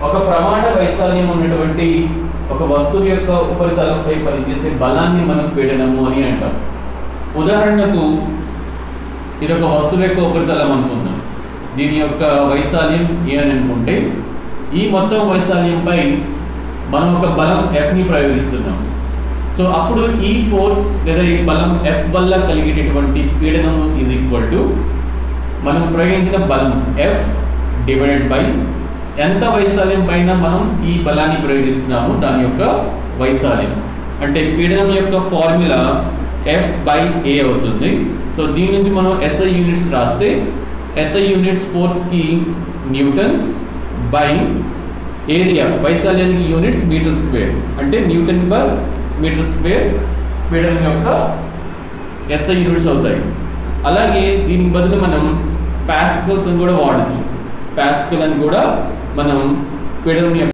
ఒక ప్రమాణ వైశాల్యం ఉన్నటువంటి ఒక వస్తువు యొక్క ఉపరితలంపై పనిచేసే బలాన్ని మనం పీడనము అని అంటాం. ఉదాహరణకు ఇది ఒక వస్తువు యొక్క ఉపరితలం అనుకుందాం. దీని యొక్క వైశాల్యం ఏ అని అనుకుంటే ఈ మొత్తం వైశాల్యంపై మనం ఒక బలం Fని ప్రయోగిస్తున్నాం. సో అప్పుడు ఈ ఫోర్స్ లేదా ఈ బలం F వల్ల కలిగేటటువంటి పీడనము ఈజ్ ఈక్వల్ టు మనం ప్రయోగించిన బలం F డివైడెడ్ బై ఎంత వైశాల్యం పైన మనం ఈ బలాన్ని ప్రయోగిస్తున్నాము దాని యొక్క వైశాల్యం. అంటే పీడనం యొక్క ఫార్ములా F/A అవుతుంది. సో దీని నుంచి మనం SI యూనిట్స్ రాస్తే SI యూనిట్స్ ఫోర్స్కి న్యూటన్స్ బై ఏరియా, వైశాల్యానికి యూనిట్స్ మీటర్ స్క్వేర్, అంటే న్యూటన్ పర్ మీటర్ స్క్వేర్ పీడనం యొక్క SI యూనిట్స్ అవుతాయి. అలాగే దీనికి బదులు మనం పాస్కల్స్ అని కూడా వాడచ్చు. పాస్కల్ అని కూడా మనం పీడనం